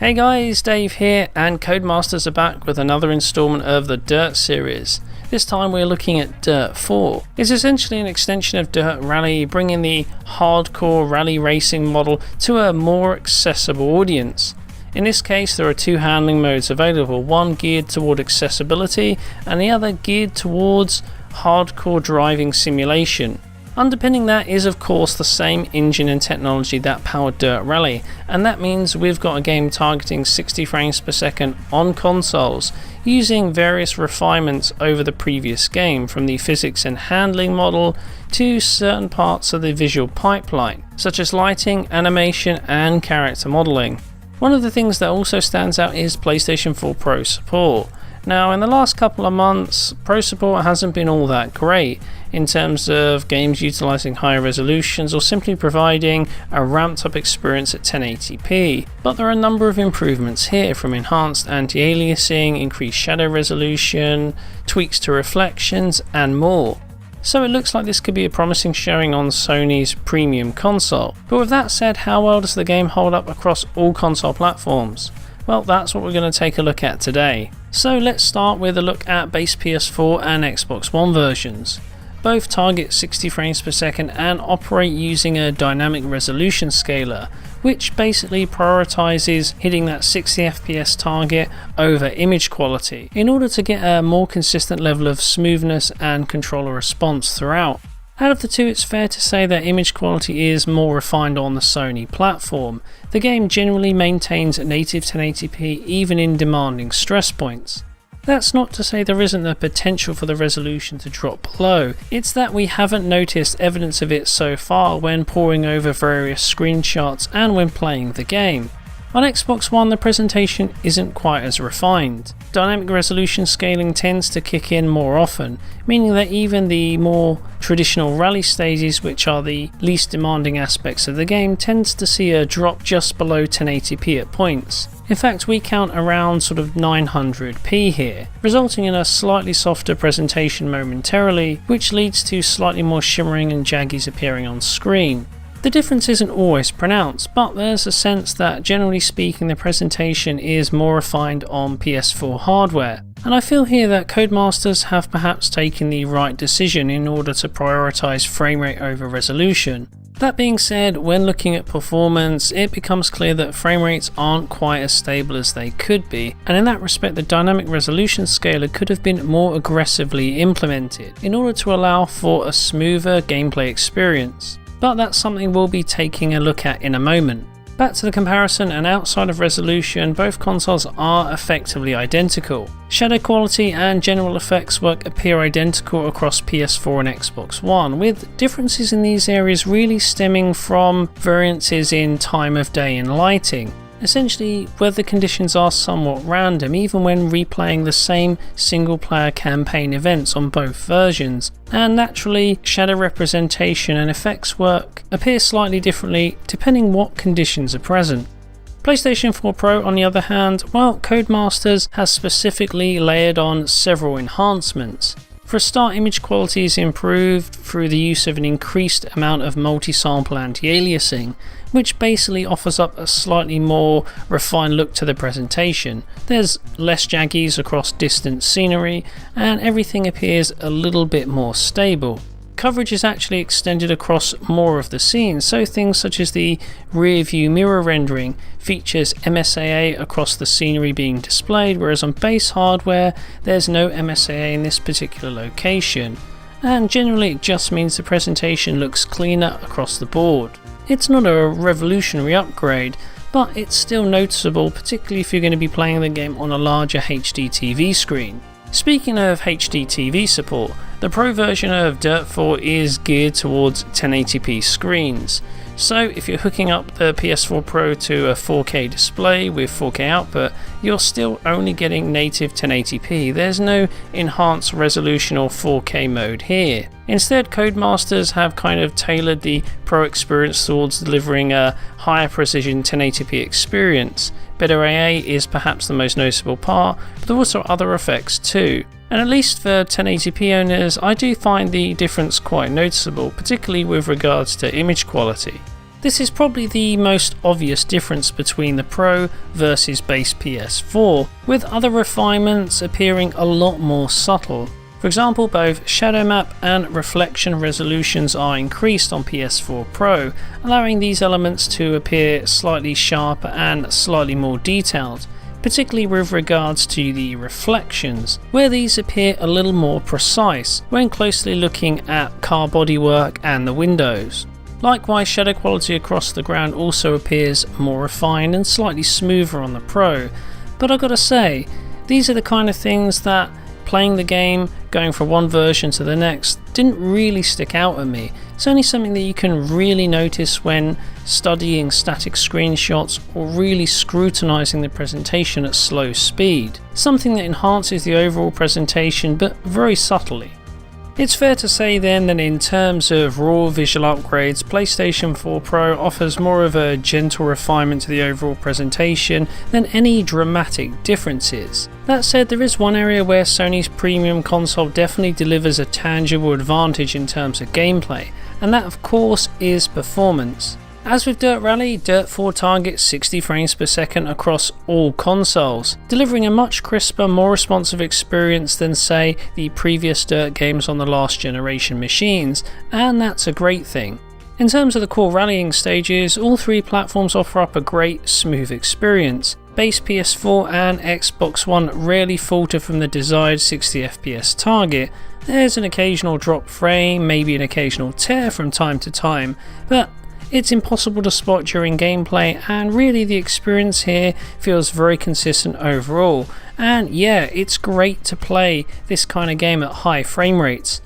Hey guys, Dave here, and Codemasters are back with another installment of the Dirt series. This time we're looking at Dirt 4. It's essentially an extension of Dirt Rally, bringing the hardcore rally racing model to a more accessible audience. In this case, there are two handling modes available, one geared toward accessibility and the other geared towards hardcore driving simulation. Underpinning that is of course the same engine and technology that powered Dirt Rally, and that means we've got a game targeting 60 frames per second on consoles, using various refinements over the previous game, from the physics and handling model to certain parts of the visual pipeline, such as lighting, animation and character modelling. One of the things that also stands out is PlayStation 4 Pro support. Now, in the last couple of months, Pro support hasn't been all that great in terms of games utilising higher resolutions or simply providing a ramped up experience at 1080p, but there are a number of improvements here, from enhanced anti-aliasing, increased shadow resolution, tweaks to reflections and more. So it looks like this could be a promising showing on Sony's premium console. But with that said, how well does the game hold up across all console platforms? Well, that's what we're going to take a look at today. So let's start with a look at base PS4 and Xbox One versions. Both target 60 frames per second and operate using a dynamic resolution scaler, which basically prioritizes hitting that 60 FPS target over image quality in order to get a more consistent level of smoothness and controller response throughout. Out of the two, it's fair to say that image quality is more refined on the Sony platform. The game generally maintains native 1080p even in demanding stress points. That's not to say there isn't the potential for the resolution to drop below, it's that we haven't noticed evidence of it so far when poring over various screenshots and when playing the game. On Xbox One, the presentation isn't quite as refined. Dynamic resolution scaling tends to kick in more often, meaning that even the more traditional rally stages, which are the least demanding aspects of the game, tends to see a drop just below 1080p at points. In fact, we count around sort of 900p here, resulting in a slightly softer presentation momentarily, which leads to slightly more shimmering and jaggies appearing on screen. The difference isn't always pronounced, but there's a sense that generally speaking the presentation is more refined on PS4 hardware, and I feel here that Codemasters have perhaps taken the right decision in order to prioritise framerate over resolution. That being said, when looking at performance, it becomes clear that frame rates aren't quite as stable as they could be, and in that respect the dynamic resolution scaler could have been more aggressively implemented in order to allow for a smoother gameplay experience. But that's something we'll be taking a look at in a moment. Back to the comparison, and outside of resolution, both consoles are effectively identical. Shadow quality and general effects work appear identical across PS4 and Xbox One, with differences in these areas really stemming from variances in time of day and lighting. Essentially, weather conditions are somewhat random even when replaying the same single player campaign events on both versions, and naturally shadow representation and effects work appear slightly differently depending what conditions are present. PlayStation 4 Pro, on the other hand, well, Codemasters has specifically layered on several enhancements. For a start, image quality is improved through the use of an increased amount of multi-sample anti-aliasing, which basically offers up a slightly more refined look to the presentation. There's less jaggies across distant scenery, and everything appears a little bit more stable. Coverage is actually extended across more of the scene, so things such as the rear view mirror rendering features MSAA across the scenery being displayed, whereas on base hardware there's no MSAA in this particular location, and generally it just means the presentation looks cleaner across the board. It's not a revolutionary upgrade, but it's still noticeable, particularly if you're going to be playing the game on a larger HD TV screen. Speaking of HD TV support, the Pro version of Dirt 4 is geared towards 1080p screens. So if you're hooking up the PS4 Pro to a 4K display with 4K output, you're still only getting native 1080p. There's no enhanced resolution or 4K mode here. Instead, Codemasters have kind of tailored the Pro experience towards delivering a higher precision 1080p experience. Better AA is perhaps the most noticeable part, but there are also other effects too. And at least for 1080p owners, I do find the difference quite noticeable, particularly with regards to image quality. This is probably the most obvious difference between the Pro versus base PS4, with other refinements appearing a lot more subtle. For example, both shadow map and reflection resolutions are increased on PS4 Pro, allowing these elements to appear slightly sharper and slightly more detailed, particularly with regards to the reflections, where these appear a little more precise when closely looking at car bodywork and the windows. Likewise, shadow quality across the ground also appears more refined and slightly smoother on the Pro, but I gotta say, these are the kind of things that playing the game, going from one version to the next, didn't really stick out at me. It's only something that you can really notice when studying static screenshots or really scrutinizing the presentation at slow speed. Something that enhances the overall presentation, but very subtly. It's fair to say then that in terms of raw visual upgrades, PlayStation 4 Pro offers more of a gentle refinement to the overall presentation than any dramatic differences. That said, there is one area where Sony's premium console definitely delivers a tangible advantage in terms of gameplay, and that of course is performance. As with Dirt Rally, Dirt 4 targets 60 frames per second across all consoles, delivering a much crisper, more responsive experience than say the previous Dirt games on the last generation machines, and that's a great thing. In terms of the core rallying stages, all three platforms offer up a great, smooth experience. Base PS4 and Xbox One rarely falter from the desired 60 FPS target. There's an occasional drop frame, maybe an occasional tear from time to time, but it's impossible to spot during gameplay, and really the experience here feels very consistent overall. And yeah, it's great to play this kind of game at high frame rates.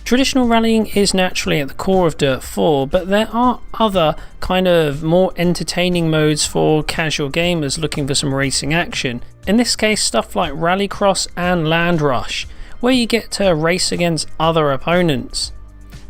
Traditional rallying is naturally at the core of Dirt 4, but there are other kind of more entertaining modes for casual gamers looking for some racing action. In this case, stuff like Rallycross and Land Rush, where you get to race against other opponents.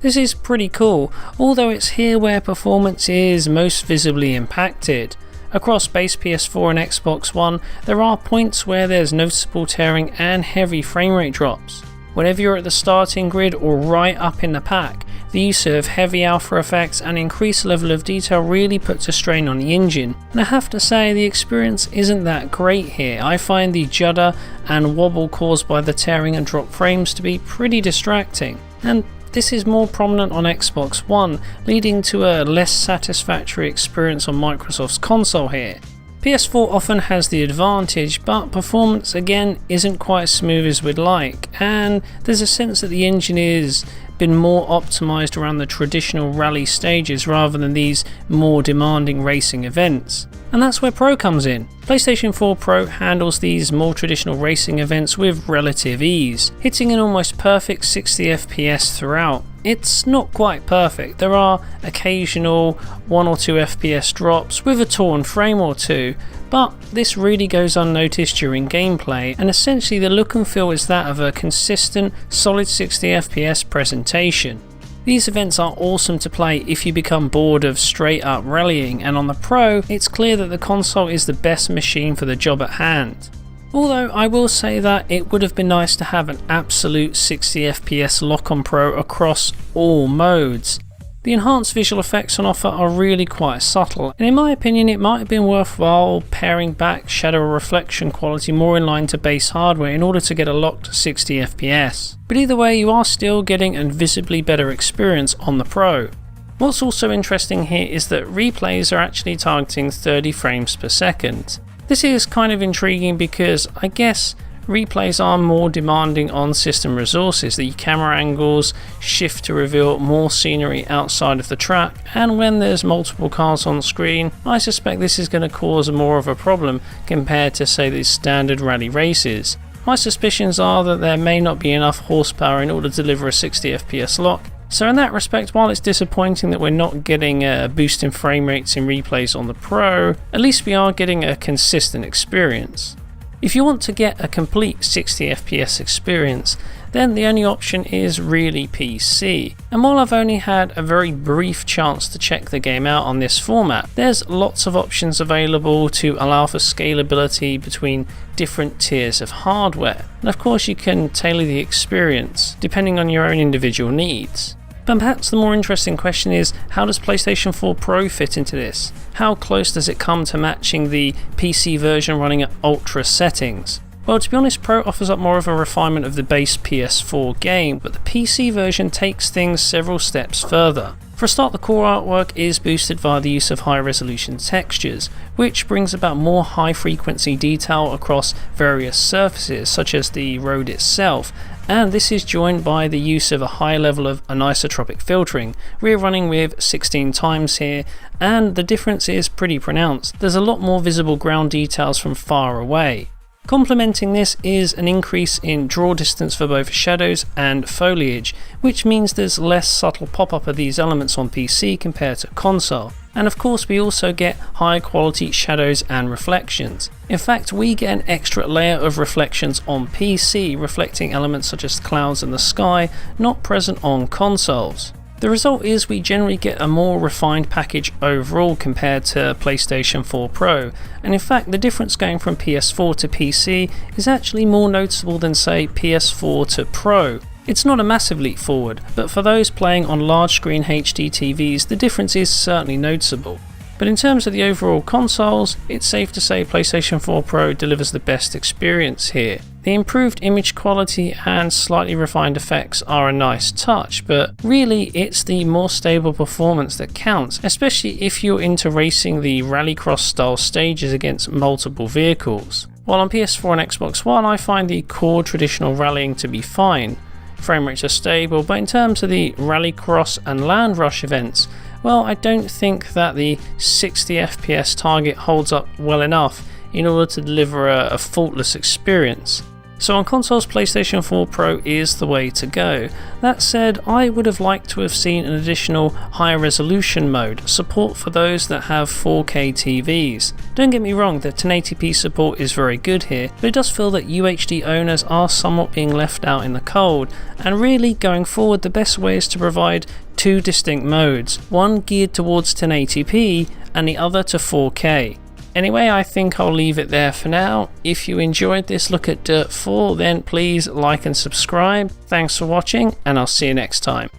This is pretty cool, although it's here where performance is most visibly impacted. Across base PS4 and Xbox One, there are points where there's noticeable tearing and heavy frame rate drops. Whenever you're at the starting grid or right up in the pack, the use of heavy alpha effects and increased level of detail really puts a strain on the engine. And I have to say, the experience isn't that great here. I find the judder and wobble caused by the tearing and drop frames to be pretty distracting. And this is more prominent on Xbox One, leading to a less satisfactory experience on Microsoft's console here. PS4 often has the advantage, but performance again isn't quite as smooth as we'd like, and there's a sense that the engine is been more optimized around the traditional rally stages rather than these more demanding racing events. And that's where Pro comes in. PlayStation 4 Pro handles these more traditional racing events with relative ease, hitting an almost perfect 60 FPS throughout. It's not quite perfect, there are occasional 1 or 2 FPS drops with a torn frame or two, but this really goes unnoticed during gameplay, and essentially the look and feel is that of a consistent, solid 60 FPS presentation. These events are awesome to play if you become bored of straight up rallying, and on the Pro, it's clear that the console is the best machine for the job at hand. Although I will say that it would have been nice to have an absolute 60 FPS lock on Pro across all modes. The enhanced visual effects on offer are really quite subtle, and in my opinion it might have been worthwhile paring back shadow reflection quality more in line to base hardware in order to get a locked 60 FPS. But either way, you are still getting a visibly better experience on the Pro. What's also interesting here is that replays are actually targeting 30 frames per second. This is kind of intriguing because I guess replays are more demanding on system resources. The camera angles shift to reveal more scenery outside of the track, and when there's multiple cars on screen, I suspect this is going to cause more of a problem compared to say the standard rally races. My suspicions are that there may not be enough horsepower in order to deliver a 60 FPS lock. So in that respect, while it's disappointing that we're not getting a boost in frame rates in replays on the Pro, at least we are getting a consistent experience. If you want to get a complete 60 FPS experience, then the only option is really PC. And while I've only had a very brief chance to check the game out on this format, there's lots of options available to allow for scalability between different tiers of hardware. And of course you can tailor the experience depending on your own individual needs. But perhaps the more interesting question is, how does PlayStation 4 Pro fit into this? How close does it come to matching the PC version running at ultra settings? Well, to be honest, Pro offers up more of a refinement of the base PS4 game, but the PC version takes things several steps further. For a start, the core artwork is boosted via the use of high resolution textures, which brings about more high frequency detail across various surfaces, such as the road itself, and this is joined by the use of a high level of anisotropic filtering. We're running with 16 times here, and the difference is pretty pronounced. There's a lot more visible ground details from far away. Complementing this is an increase in draw distance for both shadows and foliage, which means there's less subtle pop-up of these elements on PC compared to console. And of course we also get high quality shadows and reflections. In fact, we get an extra layer of reflections on PC, reflecting elements such as clouds in the sky, not present on consoles. The result is we generally get a more refined package overall compared to PlayStation 4 Pro, and in fact the difference going from PS4 to PC is actually more noticeable than, say, PS4 to Pro. It's not a massive leap forward, but for those playing on large screen HD TVs the difference is certainly noticeable. But in terms of the overall consoles, it's safe to say PlayStation 4 Pro delivers the best experience here. The improved image quality and slightly refined effects are a nice touch, but really it's the more stable performance that counts, especially if you're into racing the rallycross style stages against multiple vehicles. While on PS4 and Xbox One I find the core traditional rallying to be fine. Frame rates are stable, but in terms of the rallycross and land rush events, well, I don't think that the 60 FPS target holds up well enough in order to deliver a faultless experience. So on consoles, PlayStation 4 Pro is the way to go. That said, I would have liked to have seen an additional higher resolution mode, support for those that have 4K TVs. Don't get me wrong, the 1080p support is very good here, but it does feel that UHD owners are somewhat being left out in the cold, and really going forward the best way is to provide two distinct modes, one geared towards 1080p and the other to 4K. Anyway, I think I'll leave it there for now. If you enjoyed this look at Dirt 4, then please like and subscribe. Thanks for watching, and I'll see you next time.